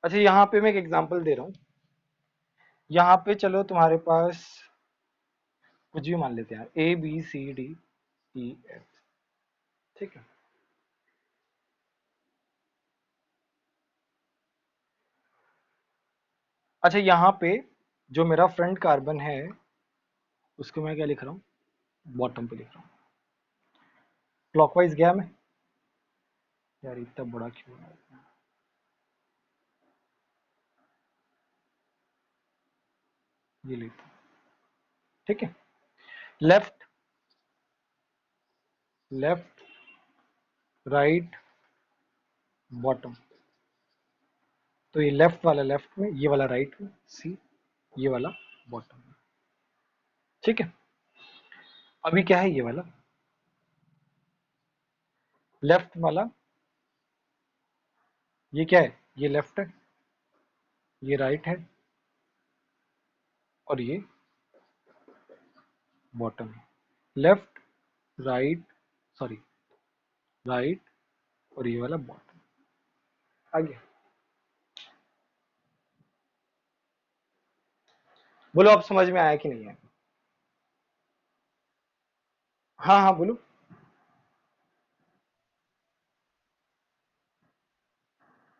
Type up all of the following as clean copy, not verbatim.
अच्छा यहाँ पे मैं एक एग्जांपल दे रहा हूँ। यहाँ पे चलो तुम्हारे पास कुछ भी मान लेते हैं यार, ABCDEF, ठीक है। अच्छा यहाँ पे जो मेरा फ्रंट कार्बन है उसको मैं क्या लिख रहा हूँ, बॉटम पे लिख रहा हूँ। क्लॉकवाइज गया मैं, यार इतना बड़ा क्यों है, ये लेता हूँ, ठीक है। Left, left, right, bottom. तो ये लेफ्ट वाला लेफ्ट में, ये वाला राइट में, सी, ये वाला बॉटम में, ठीक है। अभी क्या है, ये वाला लेफ्ट वाला, ये क्या है, ये लेफ्ट है, ये राइट है, और ये बॉटम है। लेफ्ट, राइट, सॉरी, राइट, और ये वाला बॉटम। आगे बोलो, अब समझ में आया कि नहीं है? हाँ हाँ बोलो।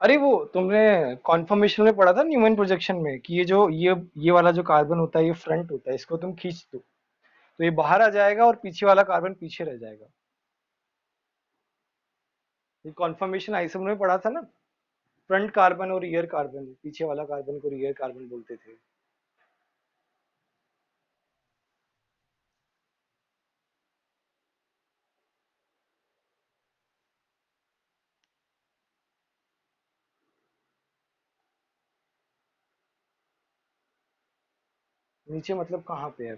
अरे वो तुमने कॉन्फर्मेशन में पढ़ा था न्यूमैन प्रोजेक्शन में कि ये जो ये वाला जो कार्बन होता है ये फ्रंट होता है, इसको तुम खींच दो तो ये बाहर आ जाएगा और पीछे वाला कार्बन पीछे रह जाएगा। ये कॉन्फर्मेशन आइसोमर में पढ़ा था ना, फ्रंट कार्बन और रियर कार्बन, पीछे वाला कार्बन को रियर कार्बन बोलते थे। नीचे मतलब कहाँ पे है?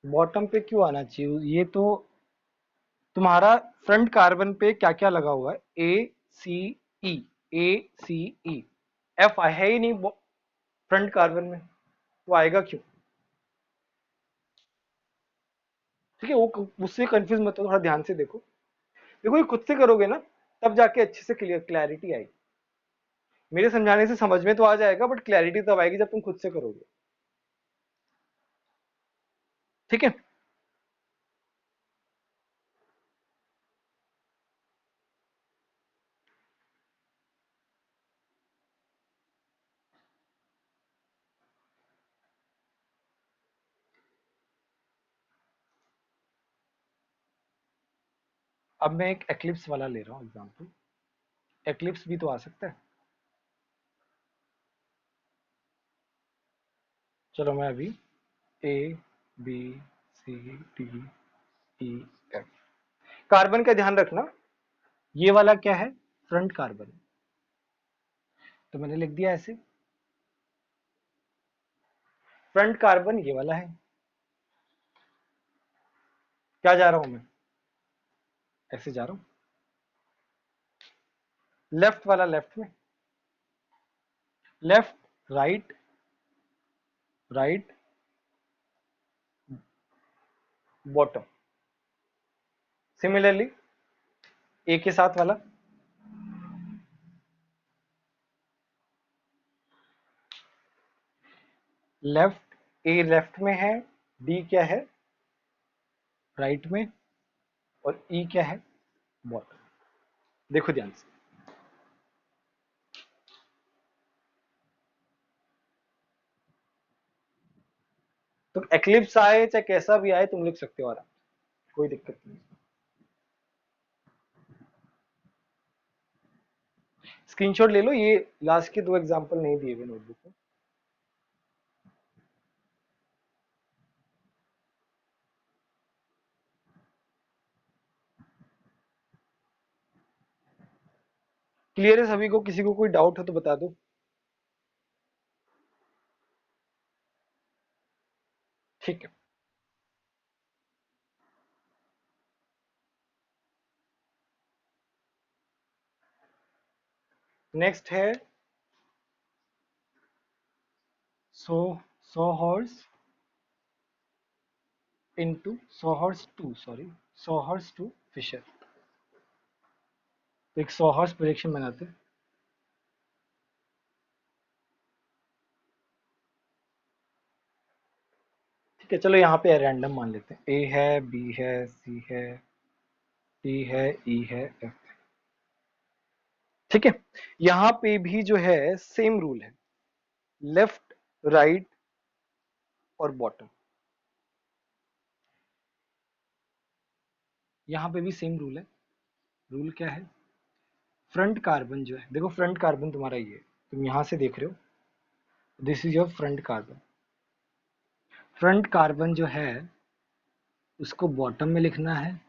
बॉटम पे क्यों आना चाहिए ये तो? तुम्हारा फ्रंट कार्बन पे क्या क्या लगा हुआ है, ACE, ACE, F है ही नहीं फ्रंट कार्बन में, तो आएगा क्यों? ठीक है, वो उससे कंफ्यूज मत हो, थोड़ा ध्यान से देखो। देखो ये खुद से करोगे ना तब जाके अच्छे से क्लैरिटी आएगी। मेरे समझाने से समझ में तो आ जाएगा बट क्लैरिटी तब आएगी जब तुम खुद से करोगे, ठीक है। अब मैं एक एक्लिप्स वाला ले रहा हूँ एग्जांपल। एक्लिप्स भी तो आ सकता है। चलो मैं अभी ABCDEF, कार्बन का ध्यान रखना, ये वाला क्या है, फ्रंट कार्बन, तो मैंने लिख दिया ऐसे। फ्रंट कार्बन ये वाला है, क्या जा रहा हूं मैं, ऐसे जा रहा हूं। लेफ्ट वाला लेफ्ट में, left, right, right, bottom. Similarly A के साथ वाला, लेफ्ट, ए लेफ्ट में है, डी क्या है, राइट में, और ई क्या है, बॉटम। देखो ध्यान से, तो एक्लिप्स आए चाहे कैसा भी आए तुम लिख सकते हो आराम से, कोई दिक्कत नहीं। स्क्रीनशॉट ले लो, ये लास्ट के दो एग्जांपल नहीं दिए हुए नोटबुक में। क्लियर है सभी को? किसी को कोई डाउट हो तो बता दो। ठीक है, नेक्स्ट है so saw horse into saw horse to, sorry, sawhorse to Fischer. तो एक सॉहर्स प्रोजेक्शन बनाते हैं। ठीक है, चलो यहाँ पे रैंडम मान लेते हैं। ए है, बी है, सी है, डी है, ई है, एफ। ठीक है, यहाँ पे भी जो है सेम रूल है, लेफ्ट, राइट और बॉटम। यहाँ पे भी सेम रूल है। रूल क्या है? फ्रंट कार्बन जो है, देखो फ्रंट कार्बन तुम्हारा ये है, तुम यहां से देख रहे हो, this is your front carbon. Front carbon जो है उसको बॉटम में लिखना है,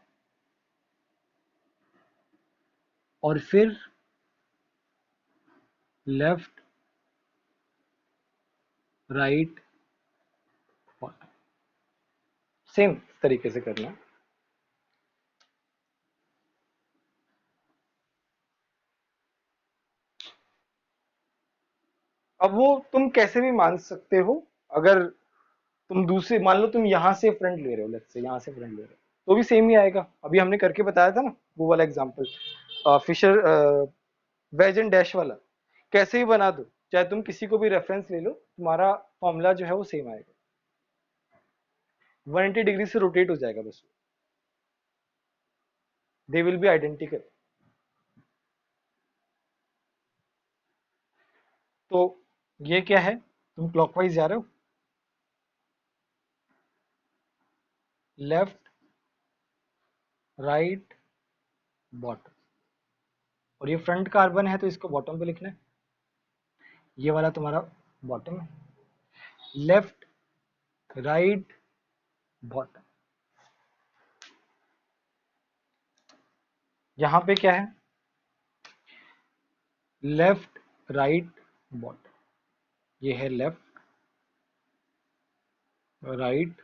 और फिर लेफ्ट, राइट, बॉटम, सेम तरीके से करना है। अब वो तुम कैसे भी मान सकते हो। अगर तुम दूसरे मान लो, तुम यहां से फ्रंट ले रहे हो, लेट्स से यहां से फ्रंट ले रहे हो, तो भी सेम ही आएगा। अभी हमने करके बताया था ना वो वाला example, Fischer wedge and dash वाला। कैसे ही बना दो, चाहे तुम किसी को भी रेफरेंस ले लो, तुम्हारा फॉर्मूला जो है वो सेम आएगा। 180 डिग्री से रोटेट हो जाएगा बस, दे विल बी आइडेंटिकल। तो ये क्या है, तुम क्लॉकवाइज जा रहे हो, लेफ्ट, राइट, बॉटम, और ये फ्रंट कार्बन है तो इसको बॉटम पे लिखना है। ये वाला तुम्हारा बॉटम है, लेफ्ट, राइट, बॉटम। यहां पे क्या है, लेफ्ट, राइट, बॉटम। ये है लेफ्ट, राइट,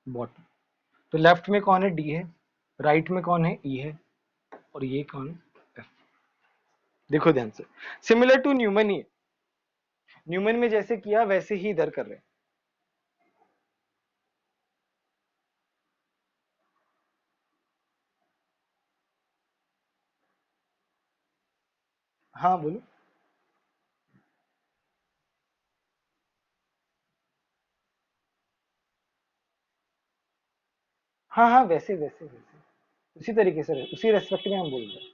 बॉटम। तो लेफ्ट में कौन है, डी है, राइट में कौन है, ई है, और ये कौन है, एफ। देखो ध्यान से, सिमिलर टू न्यूमन ही है। न्यूमन में जैसे किया वैसे ही इधर कर रहे हैं। हाँ बोलो। हाँ हाँ, वैसे वैसे वैसे उसी तरीके से उसी रेस्पेक्ट में हम बोल रहे हैं।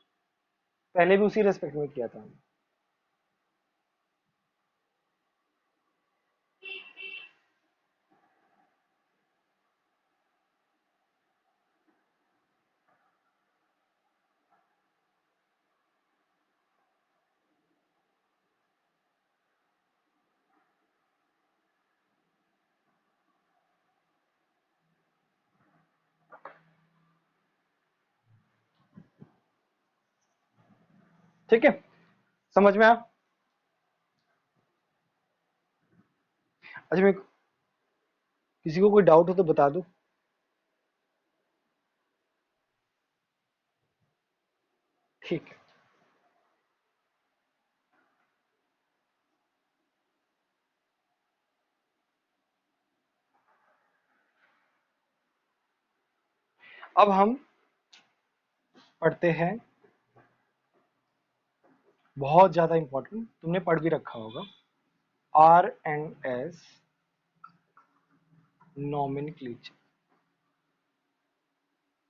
पहले भी उसी रेस्पेक्ट में किया था हमने। ठीक है, समझ में आया? अच्छा, मैं किसी को कोई डाउट हो तो बता दो। ठीक है, अब हम पढ़ते हैं, बहुत ज्यादा इंपॉर्टेंट, तुमने पढ़ भी रखा होगा, R and S nomenclature.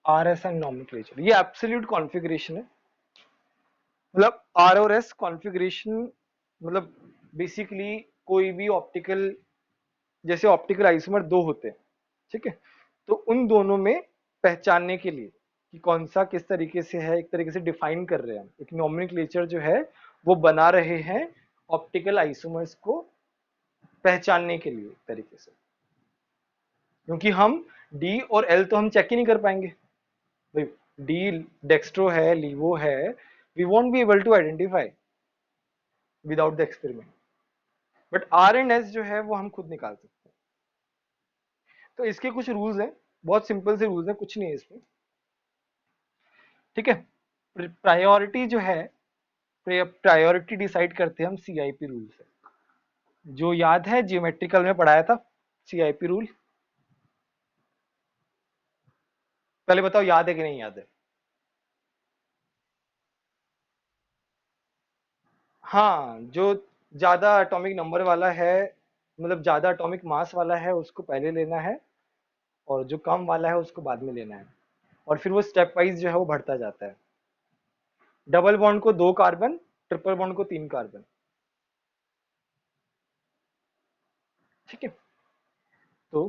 R S and nomenclature ये एब्सोल्यूट कॉन्फ़िगरेशन है। मतलब आर और एस कॉन्फ़िगरेशन, मतलब बेसिकली कोई भी ऑप्टिकल, जैसे ऑप्टिकल आइसोमर दो होते हैं, ठीक है, तो उन दोनों में पहचानने के लिए कि कौन सा किस तरीके से है, एक तरीके से डिफाइन कर रहे हैं हम, एक नॉमेनक्लेचर जो है वो बना रहे हैं ऑप्टिकल आइसोमर्स को पहचानने के लिए एक तरीके से। क्योंकि हम डी और एल तो हम चेक ही नहीं कर पाएंगे भाई, डी डेक्स्ट्रो है, लीवो है, we won't be able to identify without the experiment. But R and S जो है वो हम खुद निकाल सकते हैं। तो इसके कुछ रूल्स हैं, बहुत सिंपल से रूल्स हैं, कुछ नहीं है इसमें। ठीक है, प्रायोरिटी जो है, प्रायोरिटी डिसाइड करते हैं हम सीआईपी रूल से। जो याद है जियोमेट्रिकल में पढ़ाया था, सीआईपी रूल। पहले बताओ याद है कि नहीं याद है? हाँ, जो ज्यादा एटॉमिक नंबर वाला है, मतलब ज्यादा एटॉमिक मास वाला है, उसको पहले लेना है, और जो कम वाला है उसको बाद में लेना है, और फिर वो स्टेप वाइज जो है वो बढ़ता जाता है। डबल बॉन्ड को 2 कार्बन, ट्रिपल बॉन्ड को 3 कार्बन। ठीक है, तो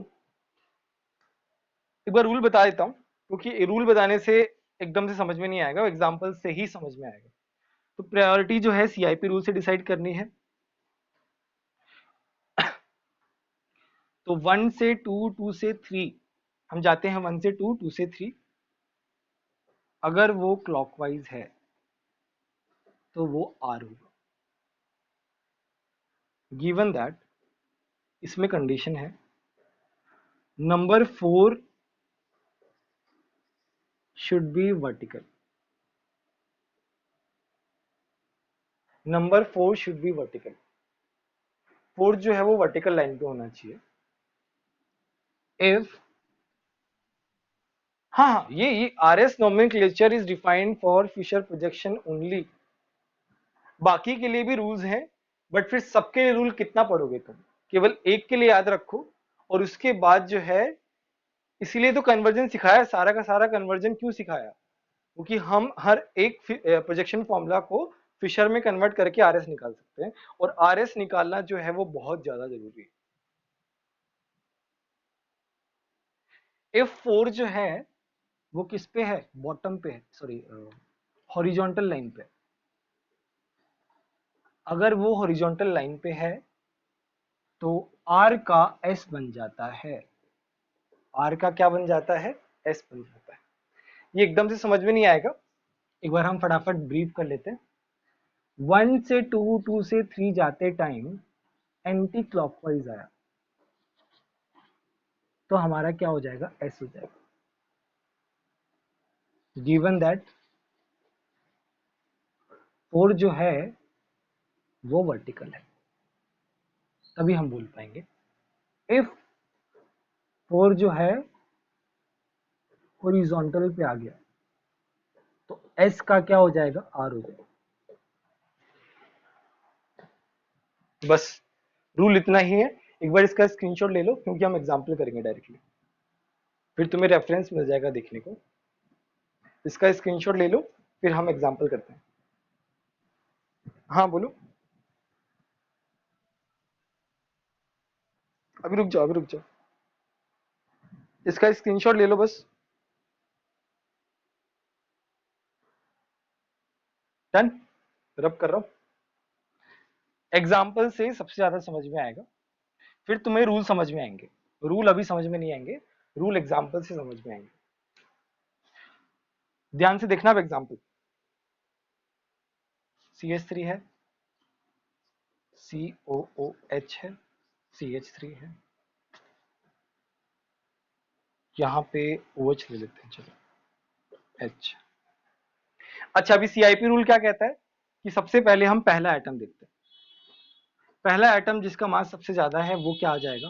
एक बार रूल बता देता हूँ, क्योंकि रूल बताने से एकदम से समझ में नहीं आएगा, एग्जाम्पल से ही समझ में आएगा। तो प्रायोरिटी जो है सीआईपी रूल से डिसाइड करनी है। तो 1 से 2, 2 से 3, हम जाते हैं 1 से 2, 2 से 3। अगर वो क्लॉकवाइज है तो वो आर होगा। गिवन दैट, इसमें कंडीशन है number 4 should be vertical. Number 4 should be vertical. 4 जो है वो वर्टिकल लाइन पे होना चाहिए। इफ, हाँ हाँ, ये R S nomenclature is defined for Fischer projection only. बाकी के लिए भी रूल्स हैं, बट फिर सबके लिए रूल कितना पढ़ोगे तुम? केवल एक के लिए याद रखो, और उसके बाद जो है, इसीलिए तो कन्वर्जन सिखाया, सारा का सारा कन्वर्जन क्यों सिखाया? क्योंकि हम हर एक प्रोजेक्शन फॉर्मूला को फिशर में कन्वर्ट करके आरएस निकाल सकते हैं, और आरएस निकालना जो है वो बहुत ज्यादा जरूरी है। इफ 4 जो है वो किस पे है? बॉटम पे है, सॉरी, हॉरिजॉन्टल लाइन पे। अगर वो हॉरिजॉन्टल लाइन पे है तो आर का एस बन जाता है। आर का क्या बन जाता है? एस बन जाता है। ये एकदम से समझ में नहीं आएगा, एक बार हम फटाफट ब्रीफ कर लेते हैं। 1 से 2, 2 से 3 जाते टाइम एंटी क्लॉकवाइज आया, तो हमारा क्या हो जाएगा? एस हो जाएगा। गिवन दैट 4 जो है वो वर्टिकल है, तभी हम बोल पाएंगे। इफ 4 जो है हॉरिजॉन्टल पे आ गया तो एस का क्या हो जाएगा? आर हो जाएगा। बस रूल इतना ही है। एक बार इसका स्क्रीनशॉट ले लो, क्योंकि हम एग्जाम्पल करेंगे डायरेक्टली, फिर तुम्हें रेफरेंस मिल जाएगा देखने को। इसका स्क्रीनशॉट ले लो, फिर हम एग्जाम्पल करते हैं। हाँ बोलो। अभी रुक जाओ, अभी रुक जाओ, इसका स्क्रीनशॉट ले लो बस। डन, रब कर रहा हूँ। एग्जाम्पल से सबसे ज्यादा समझ में आएगा, फिर तुम्हें रूल समझ में आएंगे। रूल अभी समझ में नहीं आएंगे, रूल एग्जाम्पल से समझ में आएंगे। ध्यान से देखना अब एग्जाम्पल। CH3 है, COOH है, CH3 है, यहाँ पे OH ले लेते हैं, चलो H। अच्छा, अभी CIP रूल क्या कहता है कि सबसे पहले हम पहला एटम देखते हैं। पहला एटम जिसका मास सबसे ज्यादा है वो क्या आ जाएगा?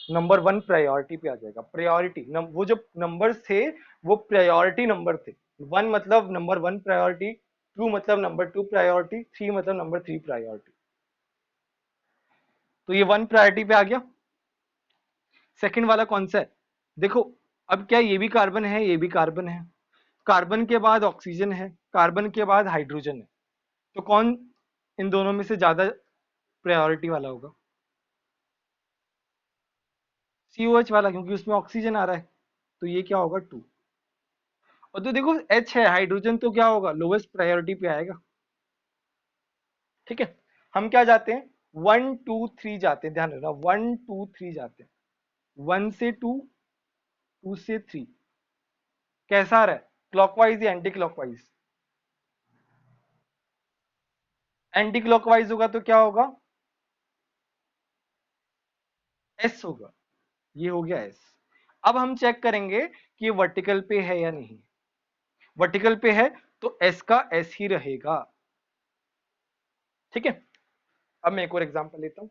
नंबर 1 प्रायोरिटी पे आ जाएगा। प्रायोरिटी वो जो नंबर थे वो प्रायोरिटी नंबर थे। 1 मतलब नंबर 1 प्रायोरिटी, 2 मतलब नंबर 2 प्रायोरिटी, 3 मतलब नंबर 3 प्रायोरिटी। तो ये 1 प्रायोरिटी पे आ गया। सेकंड वाला कौन सा है? देखो, अब क्या ये भी कार्बन है, ये भी कार्बन है, कार्बन के बाद ऑक्सीजन है, कार्बन के बाद हाइड्रोजन है, तो कौन इन दोनों में से ज्यादा प्रायोरिटी वाला होगा? COH वाला, क्योंकि उसमें ऑक्सीजन आ रहा है, तो ये क्या होगा? 2। और तो देखो H है, हाइड्रोजन, तो क्या होगा? लोवेस्ट प्रायोरिटी पे आएगा। ठीक है, हम क्या जाते हैं? 1 2 3 जाते हैं, ध्यान रखना, 1 2 3 जाते हैं। 1 से 2, 2 से 3। कैसा आ रहा है? क्लॉकवाइज या एंटी क्लॉकवाइज? एंटी क्लॉकवाइज होगा तो क्या होगा? एस होगा। ये हो गया एस। अब हम चेक करेंगे कि ये वर्टिकल पे है या नहीं। वर्टिकल पे है तो एस का एस ही रहेगा। ठीक है, अब मैं एक और एग्जांपल लेता हूं।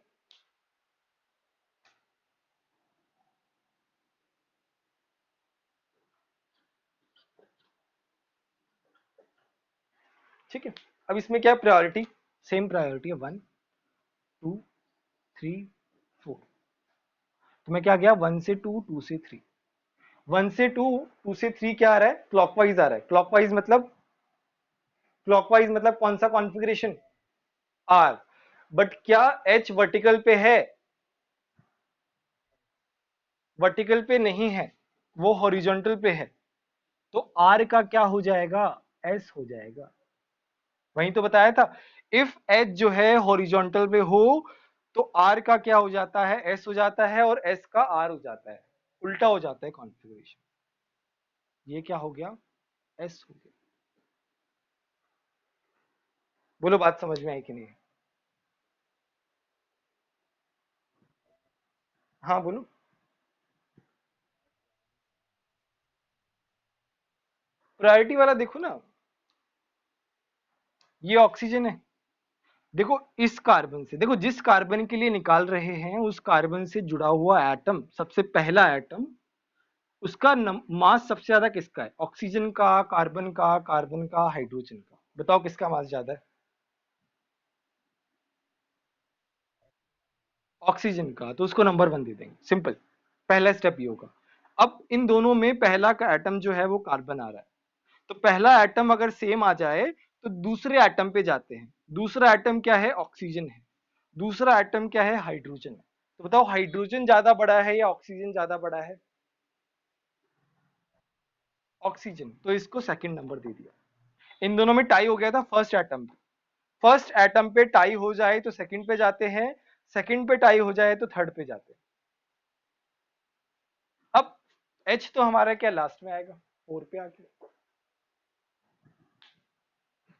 ठीक है। अब इसमें क्या है, प्रायोरिटी। सेम प्रायोरिटी है, 1 2 3 4। तो मैं क्या गया 1 से 2, 2 से 3। 1 से 2, 2 से 3 क्या आ रहा है, क्लॉकवाइज आ रहा है। क्लॉकवाइज मतलब कौन सा कॉन्फ़िगरेशन, आर। बट क्या एच वर्टिकल पे है, वर्टिकल पे नहीं है, वो हॉरिजॉन्टल पे है। तो आर का क्या हो जाएगा, एस हो जाएगा। वहीं तो बताया था, इफ एच जो है हॉरिजॉन्टल पे हो तो आर का क्या हो जाता है, एस हो जाता है, और एस का आर हो जाता है, उल्टा हो जाता है कॉन्फ़िगरेशन। ये क्या हो गया, एस हो गया। बोलो बात समझ में आई कि नहीं। हाँ बोलो। प्रायोरिटी वाला देखो ना, ये ऑक्सीजन है। देखो इस कार्बन से, देखो जिस कार्बन के लिए निकाल रहे हैं उस कार्बन से जुड़ा हुआ एटम, सबसे पहला एटम, उसका मास सबसे ज्यादा किसका है, ऑक्सीजन का, कार्बन का, हाइड्रोजन का। बताओ किसका मास ज्यादा है। ऑक्सीजन का, तो उसको नंबर 1 दे देंगे, सिंपल। पहला स्टेप ये होगा। अब इन दोनों में पहला का एटम जो है वो कार्बन आ रहा है, तो पहला एटम अगर सेम आ जाए तो दूसरे एटम पे जाते हैं। दूसरा एटम क्या है, ऑक्सीजन है। दूसरा एटम क्या है, हाइड्रोजन है। तो बताओ हाइड्रोजन ज्यादा बड़ा है या ऑक्सीजन ज्यादा बड़ा है, ऑक्सीजन, तो इसको सेकंड नंबर दे दिया। इन दोनों में टाई हो गया था फर्स्ट एटम पे। फर्स्ट एटम पे टाई हो जाए तो सेकंड पे जाते हैं, सेकंड पे टाई हो जाए तो थर्ड पे जाते हैं। अब एच तो हमारा क्या लास्ट में आएगा, 4 पे आके।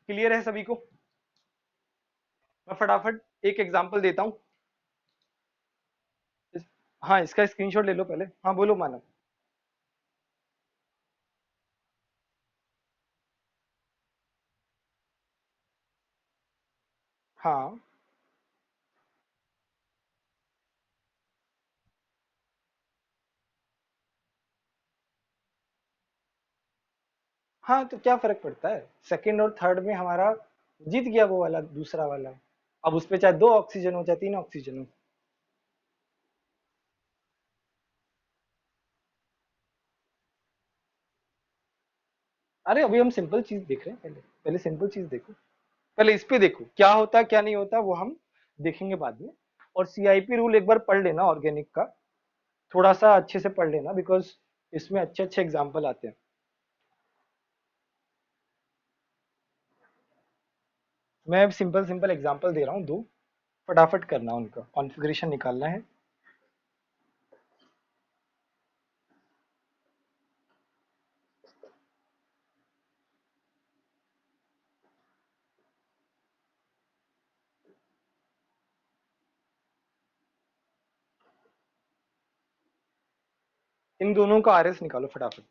क्लियर है सभी को। मैं फटाफट एक एग्जांपल देता हूं। हाँ इसका स्क्रीनशॉट ले लो पहले। हाँ बोलो मानव। हाँ हाँ, तो क्या फर्क पड़ता है, सेकंड और थर्ड में हमारा जीत गया वो वाला, दूसरा वाला। अब उस पे चाहे 2 ऑक्सीजन हो चाहे 3 ऑक्सीजन हो। अरे अभी हम सिंपल चीज देख रहे हैं, पहले पहले सिंपल चीज देखो। पहले इस पे देखो क्या होता क्या नहीं होता, वो हम देखेंगे बाद में। और सीआईपी रूल एक बार पढ़ लेना ऑर्गेनिक का, थोड़ा सा अच्छे से पढ़ लेना, बिकॉज इसमें अच्छे अच्छे एग्जाम्पल आते हैं। मैं सिंपल सिंपल एग्जाम्पल दे रहा हूँ 2, फटाफट करना, उनका कॉन्फ़िगरेशन निकालना है। इन दोनों का आरएस निकालो फटाफट।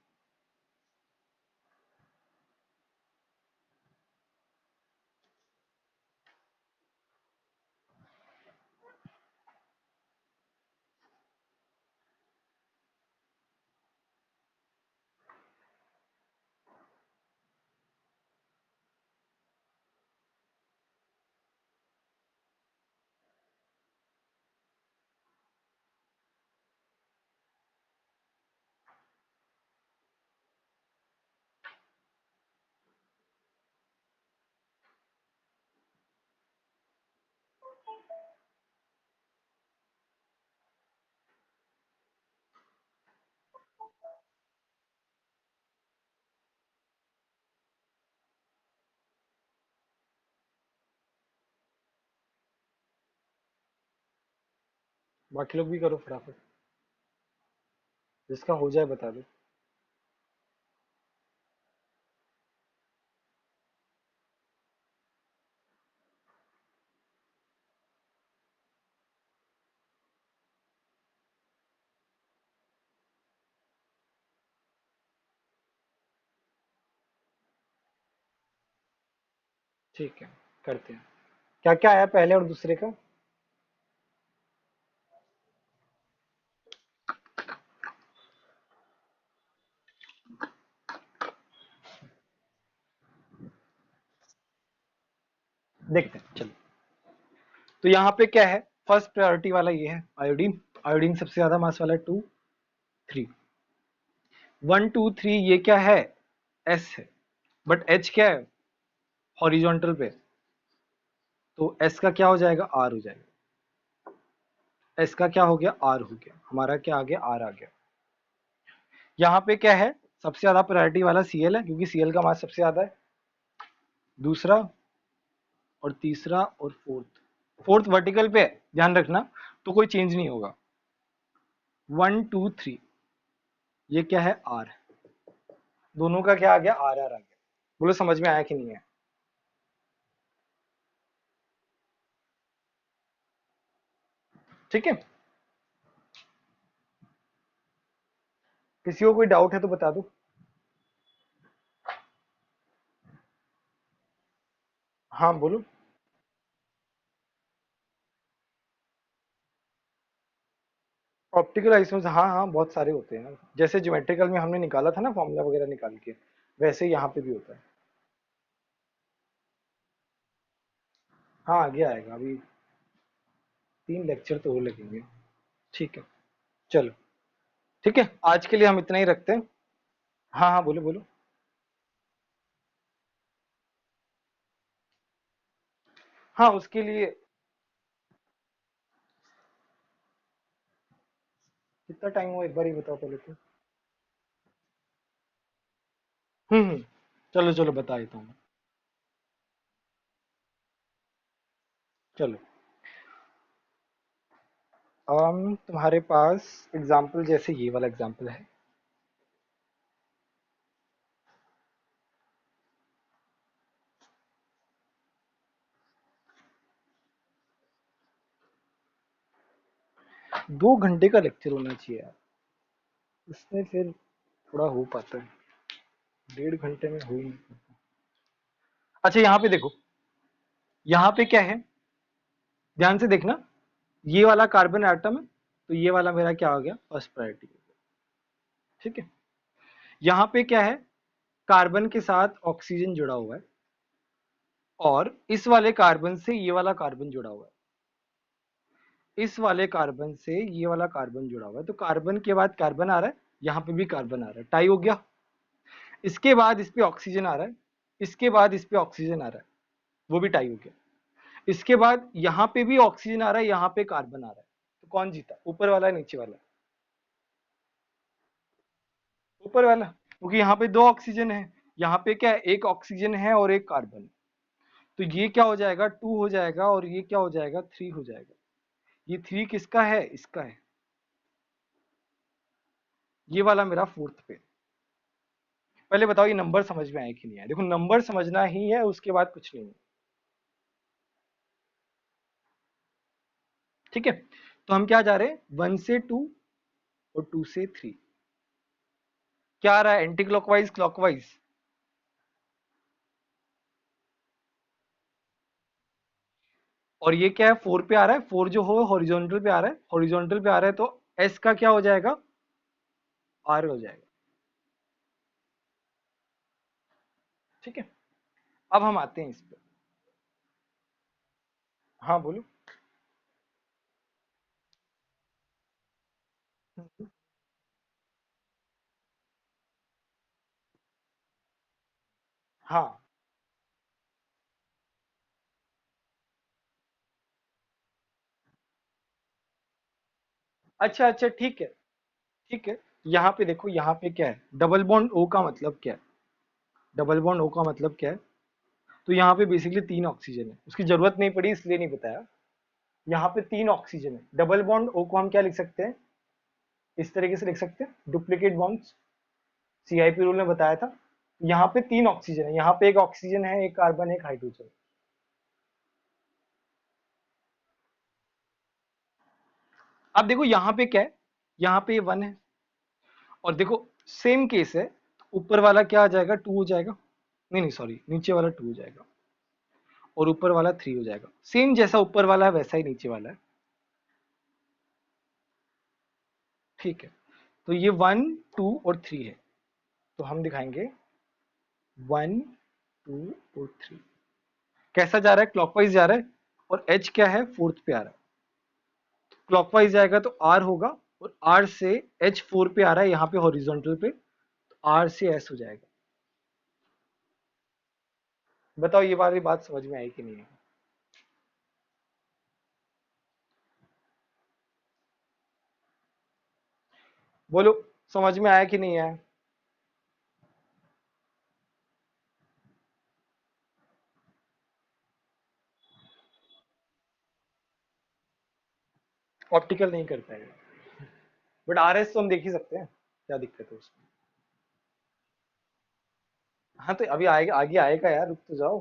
बाकी लोग भी करो फटाफट, जिसका हो जाए बता दो। ठीक है, करते हैं। क्या क्या आया पहले और दूसरे का। देखते हैं चलो। तो यहाँ पे क्या है, फर्स्ट प्रायोरिटी वाला ये है आयोडीन। आयोडीन सबसे ज्यादा मास वाला है, 2 3 1 2 3, ये क्या है, एस है, बट एच क्या है हॉरिजॉन्टल पे, तो एस का क्या हो जाएगा, आर हो जाएगा। एस का क्या हो गया, आर हो गया, हमारा क्या आ गया, आर आ गया। यहाँ पे क्या है, सबसे ज्यादा प्रायोरिटी वाला सीएल है, क्योंकि सीएल का मास सबसे ज्यादा है। दूसरा और तीसरा और फोर्थ, फोर्थ वर्टिकल पे है, ध्यान रखना, तो कोई चेंज नहीं होगा। 1 2 3, ये क्या है, आर, दोनों का क्या आ गया, आर आर आ गया। बोलो समझ में आया कि नहीं है। ठीक है, किसी को कोई डाउट है तो बता दो। हाँ बोलो। ऑप्टिकल आइसोमर्स, हाँ हाँ बहुत सारे होते हैं, जैसे ज्योमेट्रिकल में हमने निकाला था ना फॉर्मूला वगैरह निकाल के, वैसे यहाँ पे भी होता है। हाँ आगे आएगा, अभी 3 लेक्चर तो और लगेंगे। ठीक है, चलो, ठीक है, आज के लिए हम इतना ही रखते हैं। हाँ हाँ बोलो बोलो। हाँ उसके लिए कितना टाइम हुआ, एक बार ही बताओ पहले तो। हम्म, चलो चलो बता देता हूँ मैं। चलो, तुम्हारे पास एग्जाम्पल जैसे ये वाला एग्जाम्पल है। दो घंटे का लेक्चर होना चाहिए यार, इसमें फिर थोड़ा हो पाता है, 1.5 घंटे में हो ही नहीं पाता। अच्छा यहाँ पे देखो, यहाँ पे क्या है, ध्यान से देखना, ये वाला कार्बन एटम है, तो ये वाला मेरा क्या हो गया, फर्स्ट प्रायोरिटी। ठीक है, यहाँ पे क्या है, कार्बन के साथ ऑक्सीजन जुड़ा हुआ है, और इस वाले कार्बन से ये वाला कार्बन जुड़ा हुआ है, इस वाले कार्बन से ये वाला कार्बन जुड़ा हुआ है, तो कार्बन के बाद कार्बन आ रहा है, यहाँ पे भी कार्बन आ रहा है, टाई हो गया। इसके बाद इस पे ऑक्सीजन आ रहा है, इसके बाद इस पे ऑक्सीजन आ रहा है, वो भी टाई हो गया। इसके बाद यहाँ पे भी ऑक्सीजन आ रहा है, यहाँ पे कार्बन आ रहा है, तो कौन जीता, ऊपर वाला है नीचे वाला, ऊपर वाला, क्योंकि यहाँ पे 2 ऑक्सीजन है, यहाँ पे क्या है, एक ऑक्सीजन है और एक कार्बन, तो ये क्या हो जाएगा, 2 हो जाएगा, और ये क्या हो जाएगा, 3 हो जाएगा। ये 3 किसका है, इसका है, ये वाला मेरा फोर्थ पे। पहले बताओ ये नंबर समझ में आया कि नहीं आया, देखो नंबर समझना ही है, उसके बाद कुछ नहीं है। ठीक है, तो हम क्या जा रहे हैं, 1 से 2 और 2 से 3, क्या आ रहा है, एंटी क्लॉकवाइज क्लॉकवाइज, और ये क्या है, 4 पे आ रहा है, 4 जो हो हॉरिजॉन्टल पे आ रहा है, हॉरिजॉन्टल पे आ रहा है, तो एस का क्या हो जाएगा, आर हो जाएगा। ठीक है, अब हम आते हैं इस पे। हाँ बोलो। हाँ, अच्छा अच्छा ठीक है, ठीक है, यहाँ पे देखो, यहाँ पे क्या है, डबल बॉन्ड ओ का मतलब क्या है, डबल बॉन्ड ओ का मतलब क्या है, तो यहाँ पे बेसिकली 3 ऑक्सीजन है, उसकी जरूरत नहीं पड़ी इसलिए नहीं बताया। यहाँ पे 3 ऑक्सीजन है, डबल बॉन्ड ओ को हम क्या लिख सकते हैं, इस तरीके से लिख सकते हैं, डुप्लीकेट बॉन्ड्स, सीआईपी रूल ने बताया था। यहाँ पे 3 ऑक्सीजन है, यहाँ पे एक ऑक्सीजन है, एक कार्बन है, एक हाइड्रोजन। अब देखो यहाँ पे क्या है, यहाँ पे 1 है, और देखो सेम केस है, ऊपर वाला क्या आ जाएगा, 2 हो जाएगा, नहीं नहीं सॉरी, नीचे वाला 2 हो जाएगा, और ऊपर वाला 3 हो जाएगा, सेम जैसा ऊपर वाला है वैसा ही नीचे वाला है। ठीक है, तो ये 1 2 और 3 है, तो हम दिखाएंगे 1 2 और 3, कैसा जा रहा है, क्लॉकवाइज जा रहा है, और H क्या है, फोर्थ पे आ रहा है। क्लॉकवाइज जाएगा तो R होगा, और R से H 4 पे आ रहा है यहाँ पे हॉरिजॉन्टल पे, तो R से S हो जाएगा। बताओ ये वाली बात समझ में आई कि नहीं है? बोलो समझ में आया कि नहीं आया? ऑप्टिकल नहीं करता है, बट RS तो हम देख ही सकते हैं, क्या दिक्कत है उसमें? हाँ तो अभी आएगा, आगे आएगा यार, रुक तो जाओ।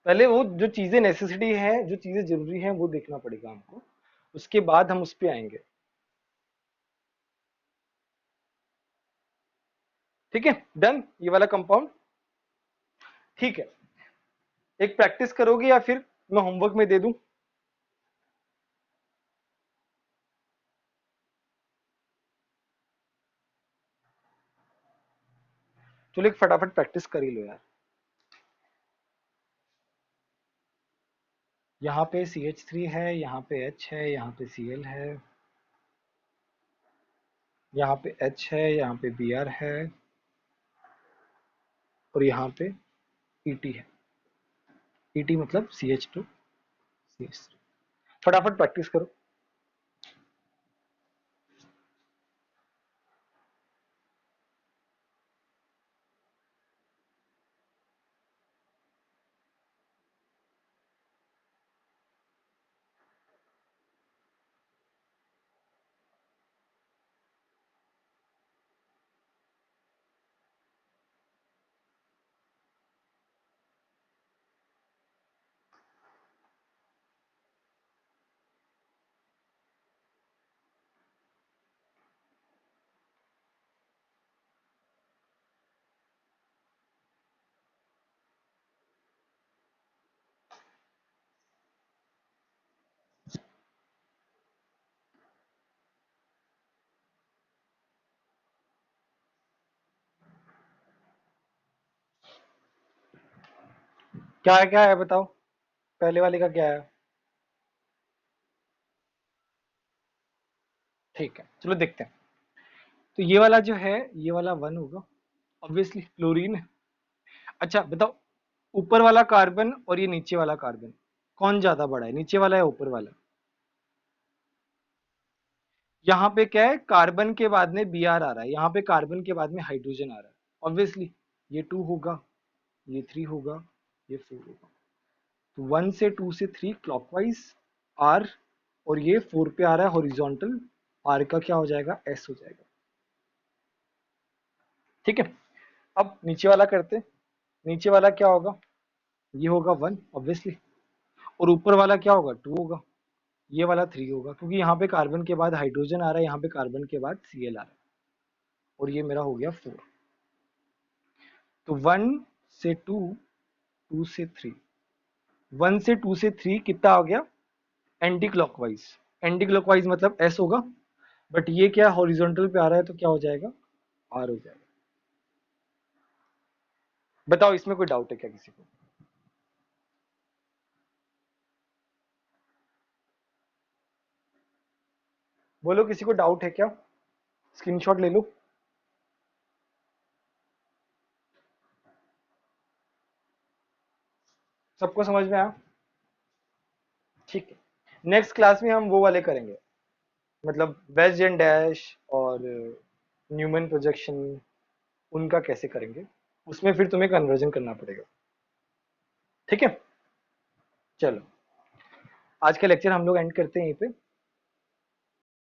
पहले वो जो चीजें नेसेसिटी है, जो चीजें जरूरी हैं वो देखना पड़ेगा हमको, उसके बाद हम उस पे आएंगे। ठीक है, डन ये वाला कंपाउंड। ठीक है, एक प्रैक्टिस करोगे या फिर मैं होमवर्क में दे दूं? चलो एक फटाफट प्रैक्टिस कर ही लो यार। यहाँ पे CH3 है, यहाँ पे H है, यहाँ पे Cl है, यहाँ पे H है, यहाँ पे Br है, और यहाँ पे Et है। Et मतलब CH2 CH3। फटाफट प्रैक्टिस करो। क्या क्या है बताओ, पहले वाले का क्या है? ठीक है चलो देखते हैं। तो ये वाला जो है, ये वाला 1 होगा, ऑब्वियसली क्लोरीन है। अच्छा बताओ, ऊपर वाला कार्बन और ये नीचे वाला कार्बन, कौन ज्यादा बड़ा है, नीचे वाला या ऊपर वाला? यहाँ पे क्या है, कार्बन के बाद में Br आ रहा है, यहाँ पे कार्बन के बाद में हाइड्रोजन आ रहा है, ऑब्वियसली ये 2 होगा, ये 3 होगा, ये 4 होगा। तो 1 से 2 से 3 क्लॉकवाइज R, और ये 4 पे आ रहा है हॉरिजॉन्टल, R का क्या हो जाएगा, S हो जाएगा। ठीक है, अब नीचे वाला करते हैं। नीचे वाला क्या होगा, ये होगा 1 ऑब्वियसली, और ऊपर वाला क्या होगा, 2 होगा, ये वाला 3 होगा, क्योंकि यहाँ पे कार्बन के बाद हाइड्रोजन आ रहा है, यहाँ पे कार्बन के बाद Cl आ रहा है, और ये मेरा हो गया 4। तो 1 से 2, 2 से 3, 1 से 2 से 3 कितना आ गया, एंटी क्लॉकवाइज। एंटी क्लॉकवाइज मतलब S होगा, बट ये क्या हॉरिजॉन्टल पे आ रहा है, तो क्या हो जाएगा, R हो जाएगा। बताओ इसमें कोई डाउट है क्या किसी को? बोलो किसी को डाउट है क्या, स्क्रीनशॉट ले लो। सबको समझ में आया? ठीक है, नेक्स्ट क्लास में हम वो वाले करेंगे, मतलब वेज एंड डैश और न्यूमन प्रोजेक्शन, उनका कैसे करेंगे, उसमें फिर तुम्हें कन्वर्जन करना पड़ेगा। ठीक है, चलो आज का लेक्चर हम लोग एंड करते हैं यहीं पे।